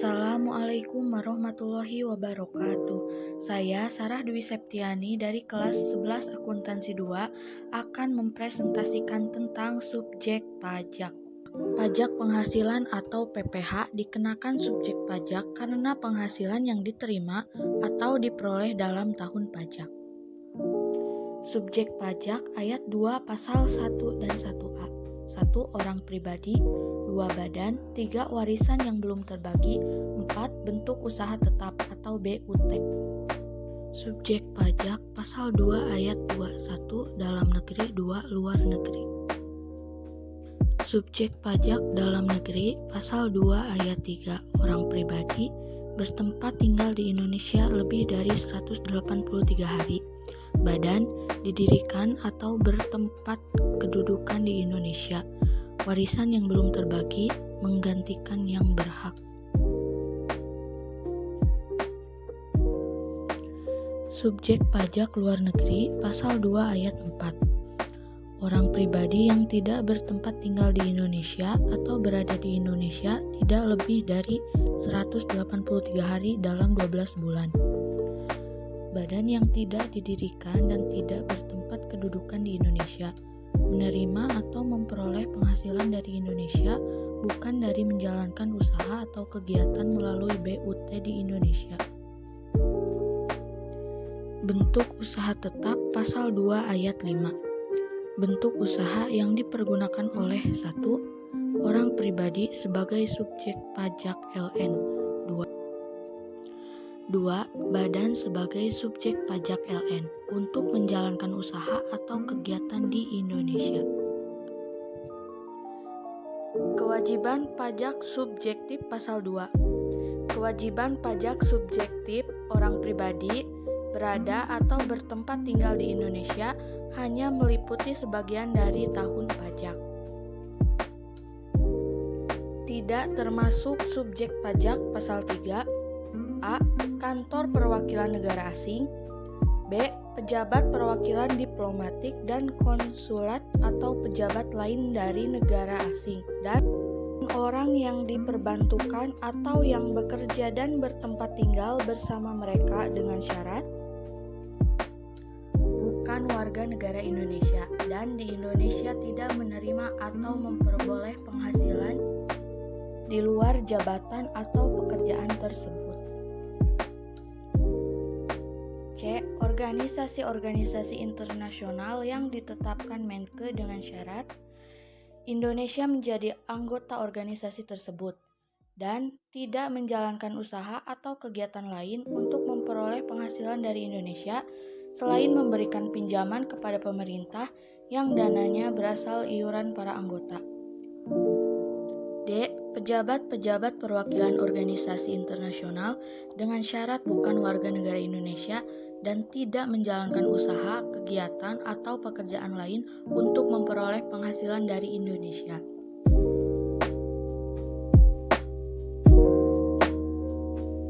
Assalamualaikum warahmatullahi wabarakatuh. Saya Sarah Dwi Septiani dari kelas 11 Akuntansi 2 akan mempresentasikan tentang subjek pajak. Pajak penghasilan atau PPH dikenakan subjek pajak karena penghasilan yang diterima atau diperoleh dalam tahun pajak. Subjek pajak ayat 2 pasal 1 dan 1A. 1. Orang pribadi, 2. Badan, 3. Warisan yang belum terbagi, 4. Bentuk usaha tetap atau BUT. Subjek pajak pasal 2 ayat 2, 1. Dalam negeri, 2. Luar negeri. Subjek pajak dalam negeri pasal 2 ayat 3. Orang pribadi bertempat tinggal di Indonesia lebih dari 183 hari. Badan didirikan atau bertempat kedudukan di Indonesia. Warisan yang belum terbagi menggantikan yang berhak. Subjek pajak luar negeri pasal 2 ayat 4. Orang pribadi yang tidak bertempat tinggal di Indonesia atau berada di Indonesia tidak lebih dari 183 hari dalam 12 bulan. Badan yang tidak didirikan dan tidak bertempat kedudukan di Indonesia menerima atau memperoleh penghasilan dari Indonesia bukan dari menjalankan usaha atau kegiatan melalui BUT di Indonesia. Bentuk usaha tetap pasal 2 ayat 5. Bentuk usaha yang dipergunakan oleh 1. Orang pribadi sebagai subjek pajak LN. 2. Badan sebagai subjek pajak LN untuk menjalankan usaha atau kegiatan di Indonesia. Kewajiban pajak subjektif pasal 2. Kewajiban pajak subjektif orang pribadi berada atau bertempat tinggal di Indonesia hanya meliputi sebagian dari tahun pajak. Tidak termasuk subjek pajak pasal 3. A. Kantor perwakilan negara asing. B. Pejabat perwakilan diplomatik dan konsulat atau pejabat lain dari negara asing. Dan orang yang diperbantukan atau yang bekerja dan bertempat tinggal bersama mereka dengan syarat bukan warga negara Indonesia dan di Indonesia tidak menerima atau memperoleh penghasilan di luar jabatan atau pekerjaan tersebut. C. Organisasi-organisasi internasional yang ditetapkan Menke dengan syarat Indonesia menjadi anggota organisasi tersebut dan tidak menjalankan usaha atau kegiatan lain untuk memperoleh penghasilan dari Indonesia selain memberikan pinjaman kepada pemerintah yang dananya berasal iuran para anggota. D. Pejabat-pejabat perwakilan organisasi internasional dengan syarat bukan warga negara Indonesia dan tidak menjalankan usaha, kegiatan, atau pekerjaan lain untuk memperoleh penghasilan dari Indonesia.